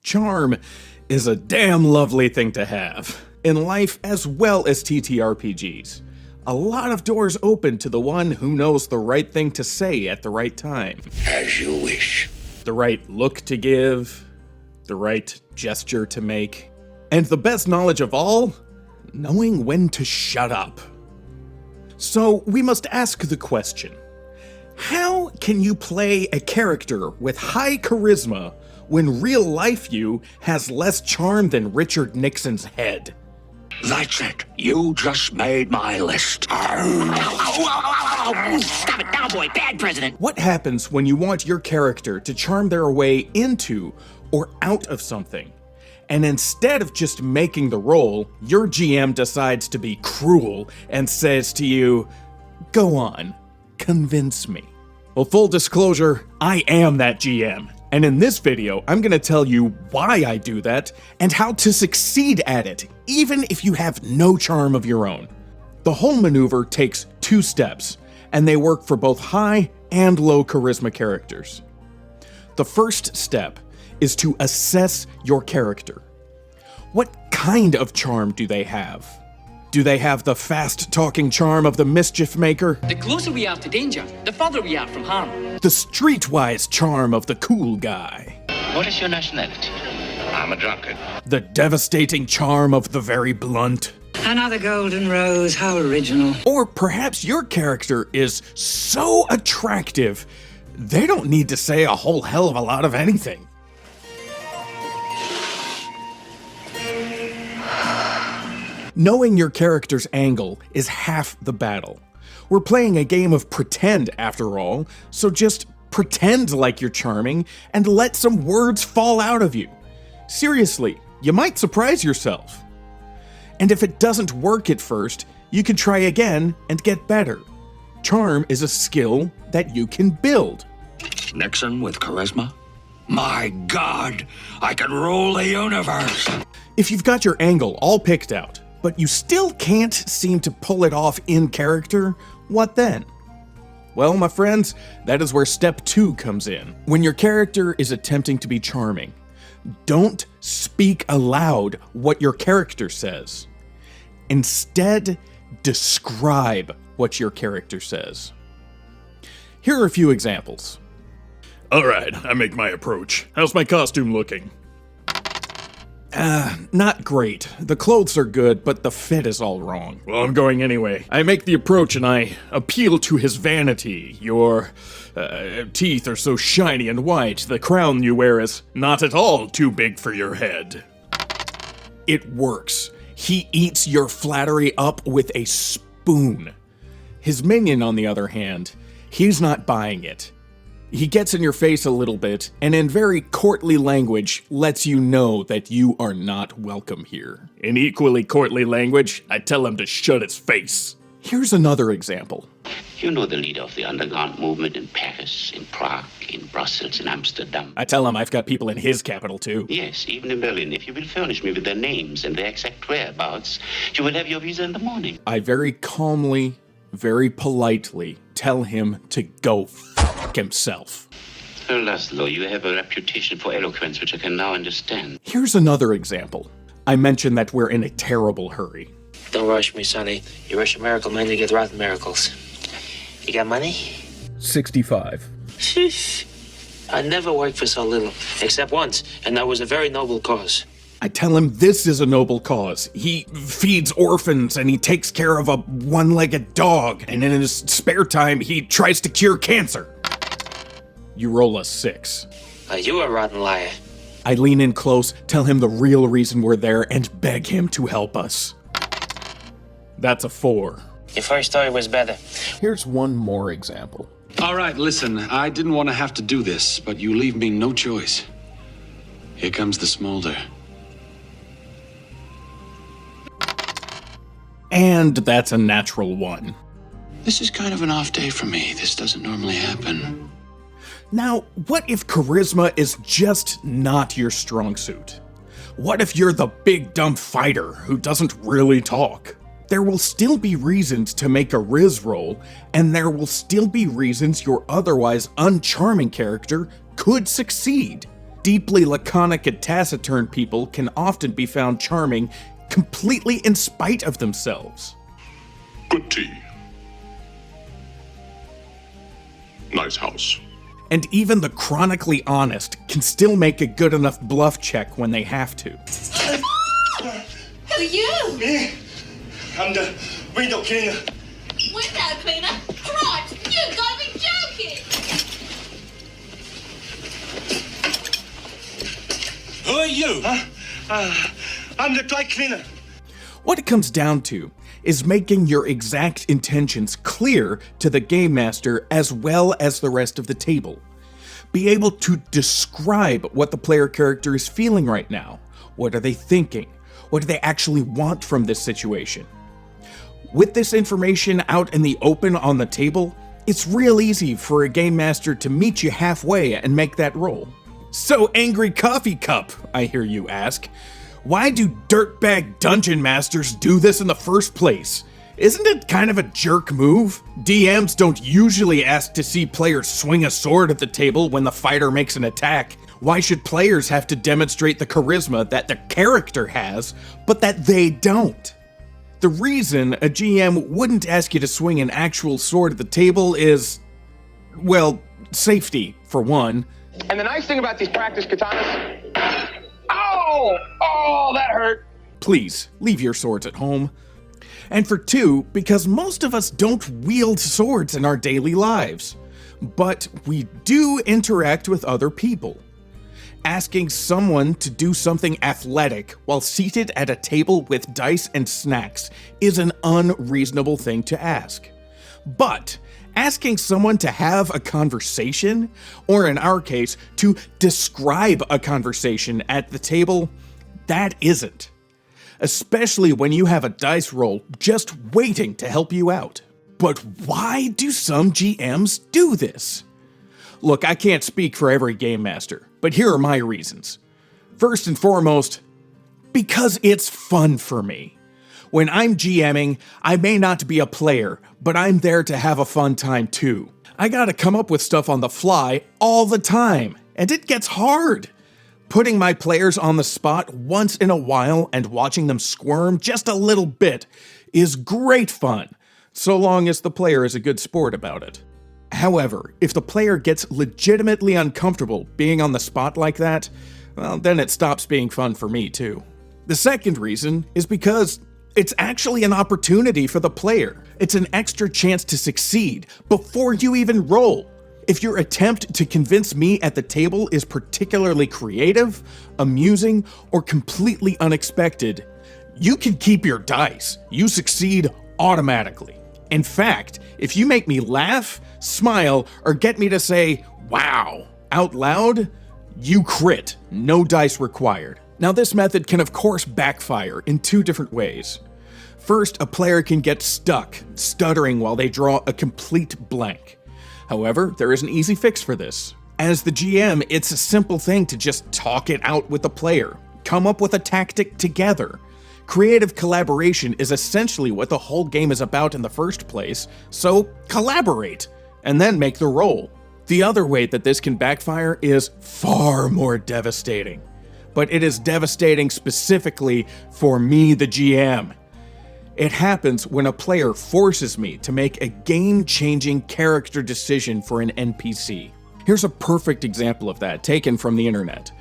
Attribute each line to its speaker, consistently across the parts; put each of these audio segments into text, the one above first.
Speaker 1: Charm is a damn lovely thing to have, in life as well as TTRPGs. A lot of doors open to the one who knows the right thing to say at the right time.
Speaker 2: As you wish.
Speaker 1: The right look to give, the right gesture to make, and the best knowledge of all, knowing when to shut up. So we must ask the question, how can you play a character with high charisma when real life you has less charm than Richard Nixon's head?
Speaker 2: That's it. You just made my list.
Speaker 3: Stop it now, boy. Bad president.
Speaker 1: What happens when you want your character to charm their way into or out of something, and instead of just making the roll, your GM decides to be cruel and says to you, "Go on, convince me." Well, full disclosure, I am that GM. And in this video, I'm gonna tell you why I do that and how to succeed at it, even if you have no charm of your own. The whole maneuver takes 2 steps, and they work for both high and low charisma characters. The first step is to assess your character. What kind of charm do they have? Do they have the fast-talking charm of the mischief maker?
Speaker 4: The closer we are to danger, the further we are from harm.
Speaker 1: The streetwise charm of the cool guy?
Speaker 5: What is your nationality?
Speaker 2: I'm a drunkard.
Speaker 1: The devastating charm of the very blunt?
Speaker 6: Another golden rose, how original.
Speaker 1: Or perhaps your character is so attractive, they don't need to say a whole hell of a lot of anything. Knowing your character's angle is half the battle. We're playing a game of pretend after all, so just pretend like you're charming and let some words fall out of you. Seriously, you might surprise yourself. And if it doesn't work at first, you can try again and get better. Charm is a skill that you can build.
Speaker 2: Nixon with charisma? My God, I can rule the universe.
Speaker 1: If you've got your angle all picked out, but you still can't seem to pull it off in character, what then? Well, my friends, that is where step 2 comes in. When your character is attempting to be charming, don't speak aloud what your character says. Instead, describe what your character says. Here are a few examples. All right, I make my approach. How's my costume looking? Not great. The clothes are good, but the fit is all wrong. Well, I'm going anyway. I make the approach and I appeal to his vanity. Your teeth are so shiny and white, the crown you wear is not at all too big for your head. It works. He eats your flattery up with a spoon. His minion, on the other hand, he's not buying it. He gets in your face a little bit, and in very courtly language, lets you know that you are not welcome here. In equally courtly language, I tell him to shut his face. Here's another example.
Speaker 5: You know the leader of the underground movement in Paris, in Prague, in Brussels, in Amsterdam.
Speaker 1: I tell him I've got people in his capital too.
Speaker 5: Yes, even in Berlin. If you will furnish me with their names and their exact whereabouts, you will have your visa in the morning.
Speaker 1: I very calmly, very politely tell him to go f*** himself.
Speaker 5: Oh, Laszlo, you have a reputation for eloquence which I can now understand.
Speaker 1: Here's another example. I mentioned that we're in a terrible hurry.
Speaker 7: Don't rush me, Sonny. You rush a miracle, man, you get rotten miracles. You got money?
Speaker 1: 65.
Speaker 7: Sheesh. I never worked for so little, except once, and that was a very noble cause.
Speaker 1: I tell him this is a noble cause. He feeds orphans and he takes care of a one-legged dog, and in his spare time, he tries to cure cancer. You roll a 6.
Speaker 7: You a rotten liar.
Speaker 1: I lean in close, tell him the real reason we're there, and beg him to help us. That's a 4.
Speaker 7: Your first story was better.
Speaker 1: Here's one more example.
Speaker 8: All right, listen, I didn't want to have to do this, but you leave me no choice. Here comes the smolder.
Speaker 1: And that's a natural 1.
Speaker 8: This is kind of an off day for me. This doesn't normally happen.
Speaker 1: Now, what if charisma is just not your strong suit? What if you're the big dumb fighter who doesn't really talk? There will still be reasons to make a Riz roll, and there will still be reasons your otherwise uncharming character could succeed. deeply laconic and taciturn people can often be found charming completely in spite of themselves.
Speaker 3: Good tea. Nice house.
Speaker 1: And even the chronically honest can still make a good enough bluff check when they have to.
Speaker 9: Who are you?
Speaker 10: Me? I'm the window cleaner.
Speaker 9: Window cleaner? Christ, you've got to be joking!
Speaker 10: Who are you? I'm the dry cleaner.
Speaker 1: What it comes down to is making your exact intentions clear to the game master as well as the rest of the table. Be able to describe what the player character is feeling right now. What are they thinking? What do they actually want from this situation? With this information out in the open on the table, it's real easy for a game master to meet you halfway and make that roll. So, Angry Coffee Cup, I hear you ask. Why do dirtbag dungeon masters do this in the first place? Isn't it kind of a jerk move? DMs don't usually ask to see players swing a sword at the table when the fighter makes an attack. Why should players have to demonstrate the charisma that the character has, but that they don't? The reason a GM wouldn't ask you to swing an actual sword at the table is, well, safety, for one.
Speaker 11: And the nice thing about these practice katanas... Oh, that hurt.
Speaker 1: Please, leave your swords at home. And for two, because most of us don't wield swords in our daily lives. But we do interact with other people. Asking someone to do something athletic while seated at a table with dice and snacks is an unreasonable thing to ask. But asking someone to have a conversation, or in our case, to describe a conversation at the table, that isn't. Especially when you have a dice roll just waiting to help you out. But why do some GMs do this? Look, I can't speak for every game master, but here are my reasons. First and foremost, because it's fun for me. When I'm GMing, I may not be a player, but I'm there to have a fun time too. I gotta come up with stuff on the fly all the time, and it gets hard. Putting my players on the spot once in a while and watching them squirm just a little bit is great fun, so long as the player is a good sport about it. However, if the player gets legitimately uncomfortable being on the spot like that, well, then it stops being fun for me too. The second reason is because it's actually an opportunity for the player. It's an extra chance to succeed before you even roll. If your attempt to convince me at the table is particularly creative, amusing, or completely unexpected, you can keep your dice. You succeed automatically. In fact, if you make me laugh, smile, or get me to say, "Wow," out loud, you crit. No dice required. Now, this method can of course backfire in two different ways. First, a player can get stuck, stuttering while they draw a complete blank. However, there is an easy fix for this. As the GM, it's a simple thing to just talk it out with the player. Come up with a tactic together. Creative collaboration is essentially what the whole game is about in the first place, so collaborate, and then make the roll. The other way that this can backfire is far more devastating. But it is devastating specifically for me, the GM. It happens when a player forces me to make a game-changing character decision for an NPC. Here's a perfect example of that, taken from the internet.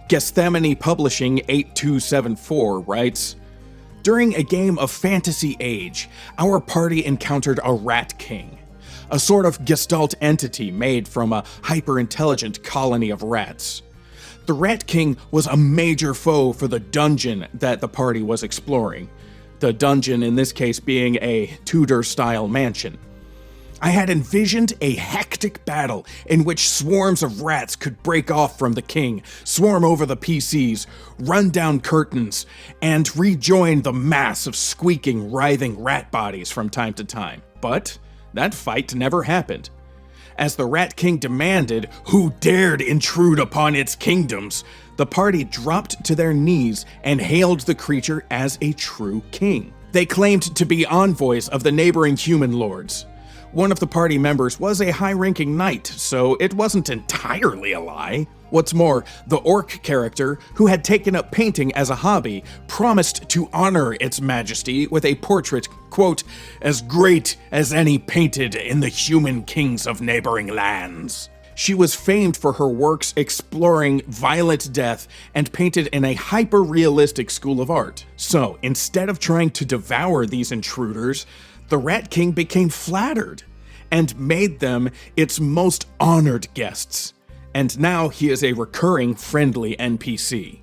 Speaker 1: Gethsemane Publishing 8274 writes, "During a game of Fantasy Age, our party encountered a Rat King, a sort of gestalt entity made from a hyper-intelligent colony of rats. The Rat King was a major foe for the dungeon that the party was exploring. The dungeon in this case being a Tudor-style mansion. I had envisioned a hectic battle in which swarms of rats could break off from the king, swarm over the PCs, run down curtains, and rejoin the mass of squeaking, writhing rat bodies from time to time. But that fight never happened. As the Rat King demanded who dared intrude upon its kingdoms, the party dropped to their knees and hailed the creature as a true king. They claimed to be envoys of the neighboring human lords. One of the party members was a high-ranking knight, so it wasn't entirely a lie. What's more, the orc character, who had taken up painting as a hobby, promised to honor its majesty with a portrait, quote, as great as any painted in the human kings of neighboring lands. She was famed for her works exploring violent death and painted in a hyper-realistic school of art. So, instead of trying to devour these intruders, the Rat King became flattered and made them its most honored guests. And now he is a recurring friendly NPC.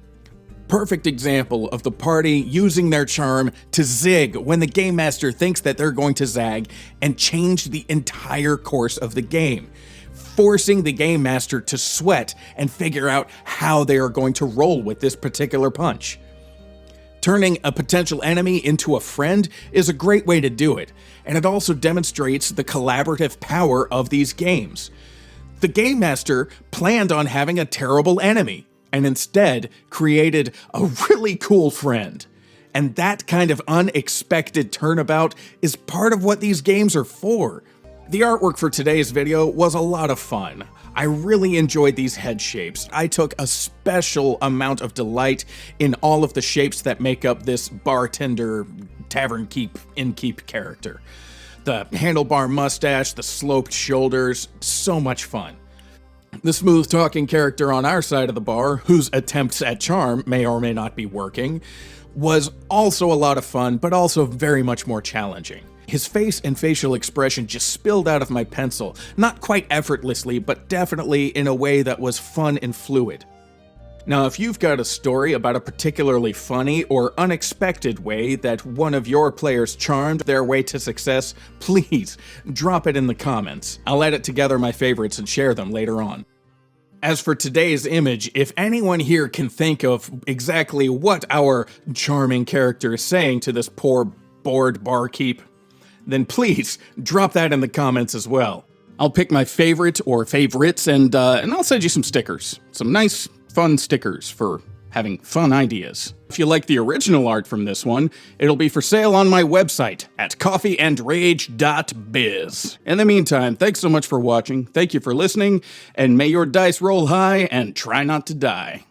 Speaker 1: Perfect example of the party using their charm to zig when the game master thinks that they're going to zag and change the entire course of the game, forcing the game master to sweat and figure out how they are going to roll with this particular punch. Turning a potential enemy into a friend is a great way to do it, and it also demonstrates the collaborative power of these games. The game master planned on having a terrible enemy, and instead created a really cool friend. And that kind of unexpected turnabout is part of what these games are for. The artwork for today's video was a lot of fun. I really enjoyed these head shapes. I took a special amount of delight in all of the shapes that make up this bartender, tavern keep, innkeep character. The handlebar mustache, the sloped shoulders, so much fun. The smooth-talking character on our side of the bar, whose attempts at charm may or may not be working, was also a lot of fun, but also very much more challenging. His face and facial expression just spilled out of my pencil, not quite effortlessly, but definitely in a way that was fun and fluid. Now, if you've got a story about a particularly funny or unexpected way that one of your players charmed their way to success, please drop it in the comments. I'll edit together my favorites and share them later on. As for today's image, if anyone here can think of exactly what our charming character is saying to this poor, bored barkeep, then please drop that in the comments as well. I'll pick my favorite or favorites and I'll send you some stickers. Some nice, fun stickers for having fun ideas. If you like the original art from this one, it'll be for sale on my website at coffeeandrage.biz. In the meantime, thanks so much for watching, thank you for listening, and may your dice roll high and try not to die.